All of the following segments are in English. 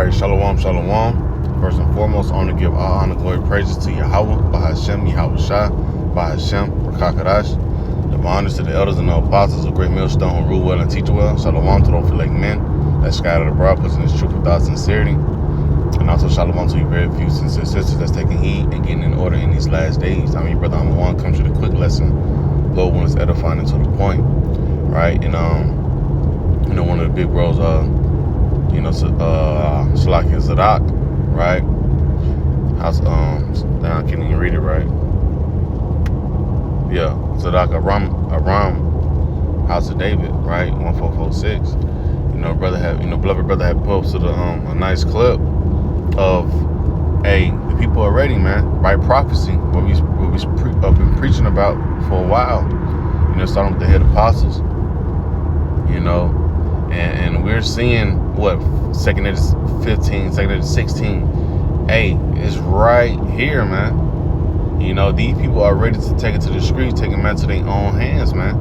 Alright, shalom, shalom. First and foremost, I want to give all honor, glory, praises to Yahweh, Bahashem, Yahweh Shah, Bahashem, Rakakadash. Give honors to the elders and the apostles of Great Millstone who rule well and teach well. Shalom to those like men that scattered abroad, pushing his truth without sincerity. And also shalom to you very few sincere sisters that's taking heed and getting in order in these last days. I mean, brother, I'm one comes with a quick lesson. Lord wants edifying and to the point, right? And one of the big bros, Shalaki Zadok, right? House, I can't even read it right. Yeah, Zadok Aram, House of David, right? 1446. Beloved brother had posted a nice clip of, the people are ready, man. Right prophecy, what we've been preaching about for a while. Starting with the head apostles. And we're seeing what 2nd Edge 15, 2nd Edge 16. It's right here, man. These people are ready to take it to the streets, take it back to their own hands, man.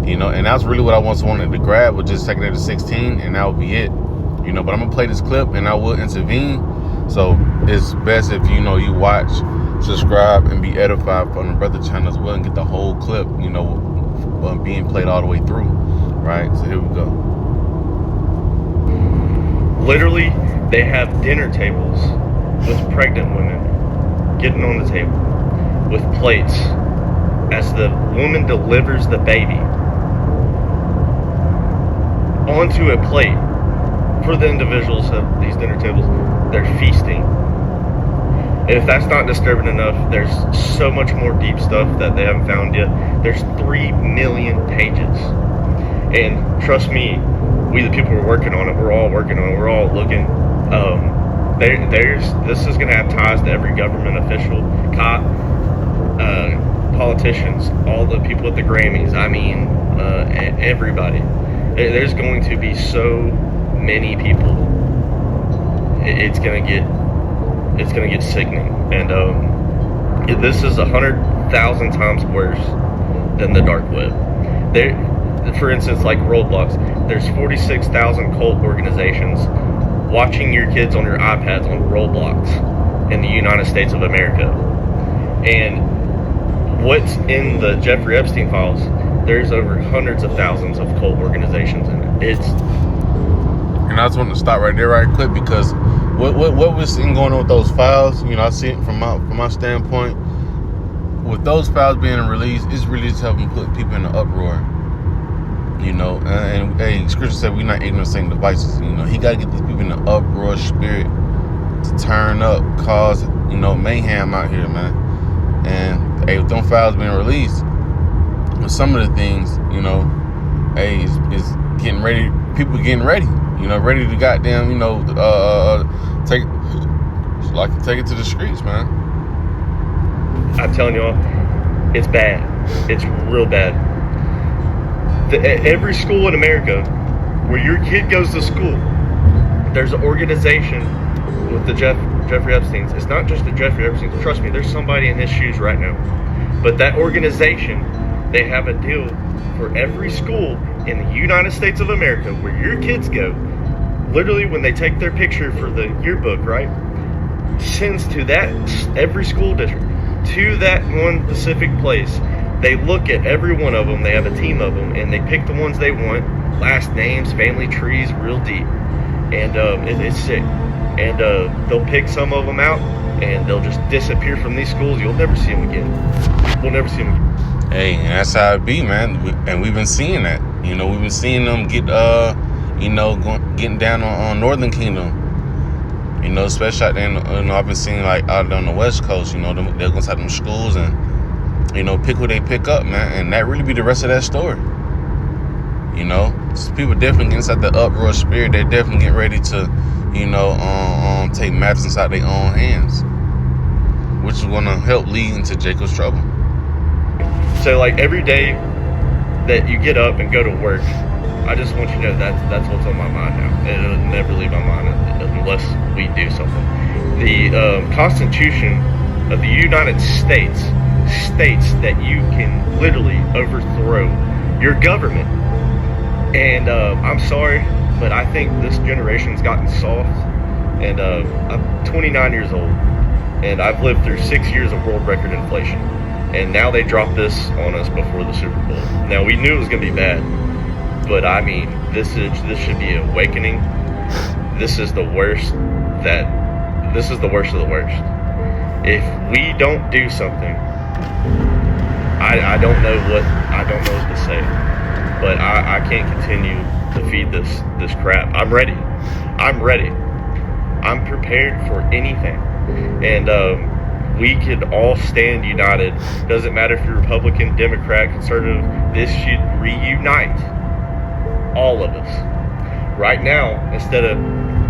And that's really what I once wanted to grab with just 2nd Edge 16, and that would be it. But I'm gonna play this clip and I will intervene. So it's best if you watch, subscribe, and be edified from the brother channel as well, and get the whole clip, being played all the way through. Right? So here we go. Literally, they have dinner tables with pregnant women getting on the table with plates as the woman delivers the baby onto a plate for the individuals at these dinner tables. They're feasting. And if that's not disturbing enough, there's so much more deep stuff that they haven't found yet. There's 3 million pages. And trust me, we the people who are working on it, we're all working on it, we're all looking. This is going to have ties to every government official, cop, politicians, all the people at the Grammys, everybody. There's going to be so many people. It's going to get sickening. And this is 100,000 times worse than the dark web. For instance, like Roblox, there's 46,000 cult organizations watching your kids on your iPads on Roblox in the United States of America. And what's in the Jeffrey Epstein files, there's over hundreds of thousands of cult organizations in it. And I just want to stop right there right quick, because what we're seeing going on with those files, I see it from my standpoint. With those files being released, it's really just helping put people in an uproar. And Scripture said we're not ignorant of Satan's devices. He got to get these people in an uproar spirit to turn up, cause mayhem out here, man. And with them files being released, with some of the things, it's getting ready. People getting ready, ready to goddamn, take it to the streets, man. I'm telling y'all, it's bad. It's real bad. Every school in America where your kid goes to school, there's an organization with the Jeffrey Epsteins. It's not just the Jeffrey Epsteins. Trust me, there's somebody in his shoes right now. But that organization, they have a deal for every school in the United States of America where your kids go. Literally, when they take their picture for the yearbook, right, sends to that every school district to that one specific place. They look at every one of them. They have a team of them, and they pick the ones they want. Last names, family trees, real deep, and it's sick. And they'll pick some of them out, and they'll just disappear from these schools. You'll never see them again. We'll never see them again. Hey, and that's how it be, man. And we've been seeing that. We've been seeing them get, getting down on Northern Kingdom. Especially out there. I've been seeing like out on the West Coast. They're going to have them schools and. Pick who they pick up, man, and that really be the rest of that story. People definitely get inside the uproar spirit. They're definitely getting ready to, take matters inside their own hands, which is going to help lead into Jacob's trouble. So, like, every day that you get up and go to work, I just want you to know that's what's on my mind now. It'll never leave my mind unless we do something. The Constitution of the United States states that you can literally overthrow your government. And I'm sorry, but I think this generation's gotten soft And I'm 29 years old, and I've lived through 6 years of world record inflation. And now they dropped this on us before the Super Bowl. Now we knew it was going to be bad, but I mean, this should be an awakening. This is the worst This is the worst of the worst. If we don't do something, I don't know what to say, but I can't continue to feed this crap. I'm ready. I'm prepared for anything, and we could all stand united. Doesn't matter if you're Republican, Democrat, conservative. This should reunite all of us. Right now, instead of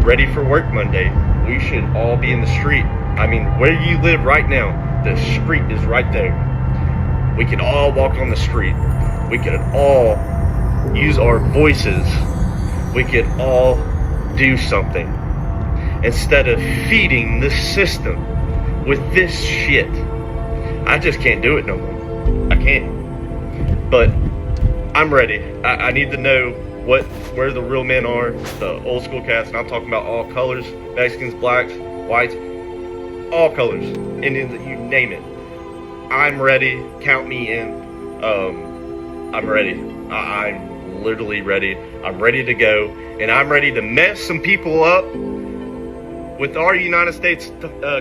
ready for work Monday, we should all be in the street. I mean, where you live right now, the street is right there. We could all walk on the street. We could all use our voices. We could all do something instead of feeding this system with this shit. I just can't do it no more. I can't. But I'm ready. I need to know where the real men are, the old school cats, and I'm talking about all colors, Mexicans, blacks, whites, all colors, Indians, you name it. I'm ready. Count me in. I'm ready. I'm literally ready. I'm ready to go, and I'm ready to mess some people up with our United States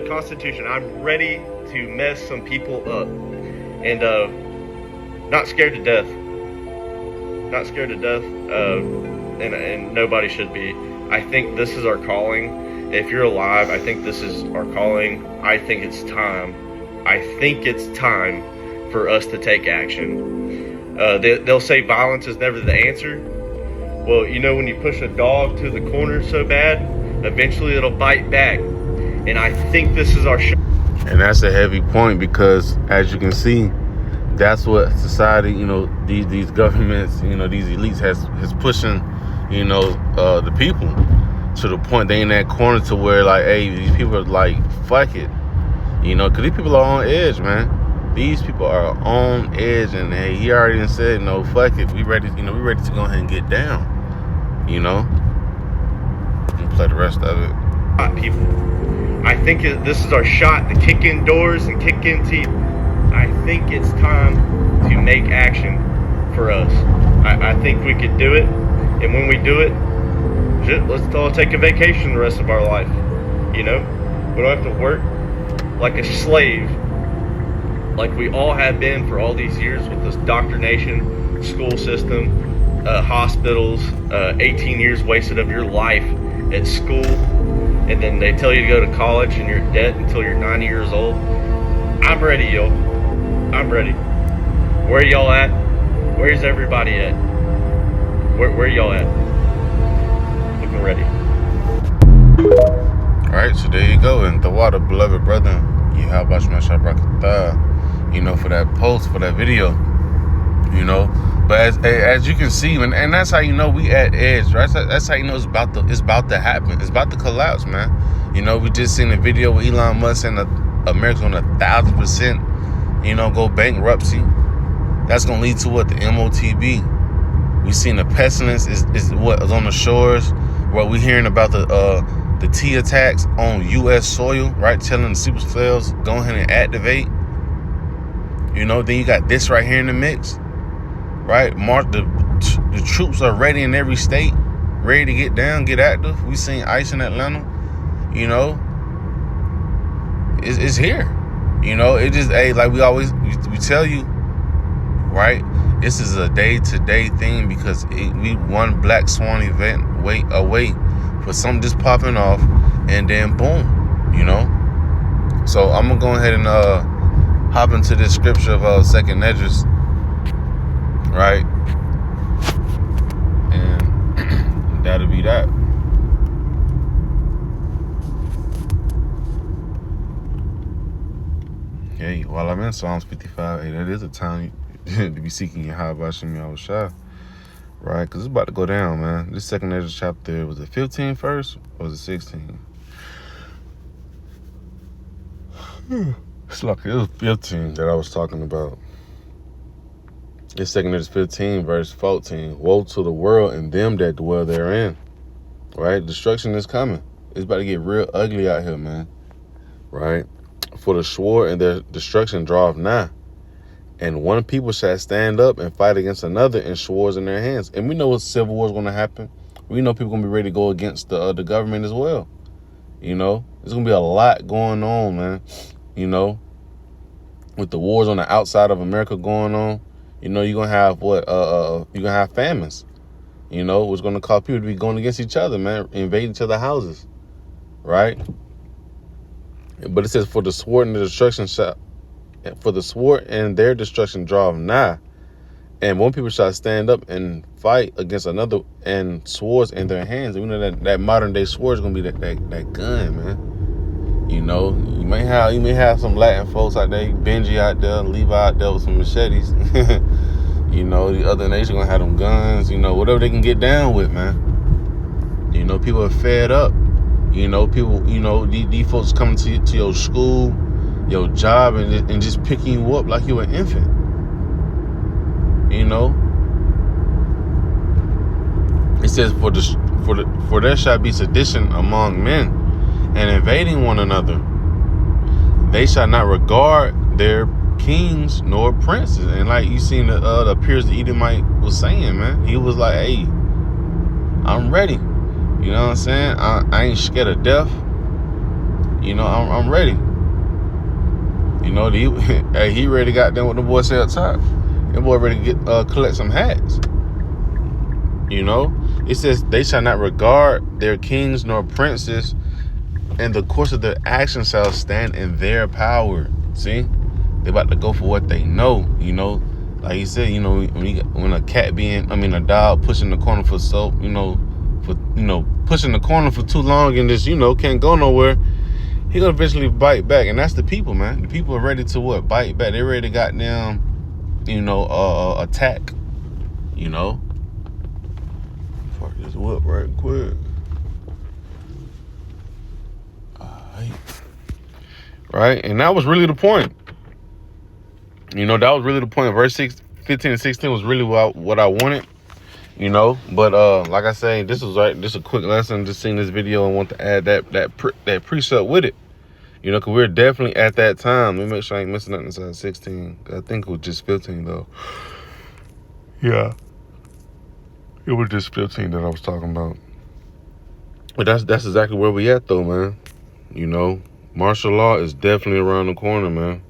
Constitution. I'm ready to mess some people up, and not scared to death. Not scared to death, and nobody should be. I think this is our calling. If you're alive, I think this is our calling. I think it's time. I think it's time for us to take action. They'll say violence is never the answer. Well, you know, when you push a dog to the corner so bad, eventually it'll bite back. And I think this is our shot. And that's a heavy point, because as you can see, that's what society, you know, these governments, you know, these elites has pushing, you know, the people to the point they in that corner to where, like, hey, these people are like, fuck it, you know, because these people are on edge, man. These people are on edge, and hey, he already said, no, fuck it, we ready to go ahead and get down, you know, and play the rest of it. People, I think this is our shot to kick in doors and kick in teeth. I think it's time to make action for us. I think we could do it, and when we do it, let's all take a vacation the rest of our life. You know, we don't have to work like a slave, like we all have been for all these years with this indoctrination, school system, hospitals, 18 years wasted of your life at school, and then they tell you to go to college and you're in debt until you're 90 years old. I'm ready, yo. I'm ready. Where y'all at? Where's everybody at? Where y'all at? Looking ready. Alright, so there you go. And the water, beloved brother, Yahweh Shemashah Barakatah, you know, for that post, for that video, you know. But as you can see, and that's how you know we at edge, right? That's how you know it's about to happen. It's about to collapse, man. You know, we just seen a video with Elon Musk saying that America's on 1,000%, you know, go bankruptcy. That's gonna lead to what? The MOTB. We seen the pestilence is what is on the shores. What we hearing about the T attacks on U.S. soil, right? Telling the super cells go ahead and activate. You know, then you got this right here in the mix, right? The troops are ready in every state, ready to get down, get active. We seen ICE in Atlanta. You know, it's here. You know, it just, hey, like we tell you, right? This is a day-to-day thing, because we one black swan event away for something just popping off, and then boom, you know. So I'm gonna go ahead and hop into this scripture of 2nd Esdras, right? And that'll be that. Hey, while I'm in Psalms 55, hey, that is a time to be seeking Yahweh Hashem Yahushua, right? Because it's about to go down, man. This 2nd Esdras chapter, was it 15 first, or was it 16? It's like it was 15 that I was talking about. It's 2nd Esdras 15, verse 14. Woe to the world and them that dwell therein, right? Destruction is coming. It's about to get real ugly out here, man. Right? For the sword and their destruction draweth nigh. And one people shall stand up and fight against another, and swords in their hands. And we know what civil war is going to happen. We know people going to be ready to go against the government as well. You know, there's going to be a lot going on, man. You know, with the wars on the outside of America going on, you know, you're going to have you're going to have famines. You know, what's going to cause people to be going against each other, man, invading each other's houses. Right? But it says, for the sword and the destruction shall, for the sword and their destruction draweth nigh, and one people shall stand up and fight against another, and swords in their hands. And we know that modern day sword is gonna be that gun, man. You know, you may have some Latin folks out there, Benji out there, Levi out there with some machetes. You know, the other nation gonna have them guns. You know, whatever they can get down with, man. You know, people are fed up. You know, people. You know, these folks coming to your school, your job, and just picking you up like you're an infant. You know, it says, for there shall be sedition among men, and invading one another. They shall not regard their kings nor princes. And like you seen the Piers the Edomite was saying, man, he was like, hey, I'm ready. You know what I'm saying? I ain't scared of death. You know, I'm ready. You know, he ready got done with the boy said up top. That boy ready to get collect some hats. You know, it says they shall not regard their kings nor princes, and the course of their actions shall stand in their power. See, they about to go for what they know. You know, like you said, you know, when a dog pushing the corner for soap, pushing the corner for too long and just can't go nowhere. He gonna eventually bite back, and that's the people, man. The people are ready to bite back. They're ready to goddamn, attack. You know. Fuck this whip right quick. Right, and that was really the point. You know, that was really the point. Verse 15 and 16 was really what I wanted. You know, but like I say, this is a quick lesson. Just seeing this video and want to add that precept with it. You know, because we're definitely at that time. Let me make sure I ain't missing nothing inside 16. I think it was just 15, though. Yeah. It was just 15 that I was talking about. But that's exactly where we at, though, man. You know, martial law is definitely around the corner, man.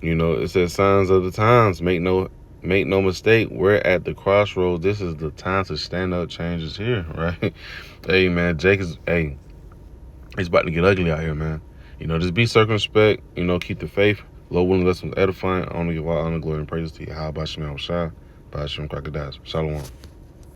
You know, it says signs of the times. Make no mistake, we're at the crossroads. This is the time to stand up. Change is here, right? Hey, man, it's about to get ugly out here, man. You know, just be circumspect. You know, keep the faith. Low willing lessons edifying. Only give all honor, glory, and praises to Yahweh Shem Shah, by Shem Crocodiles. Shalom.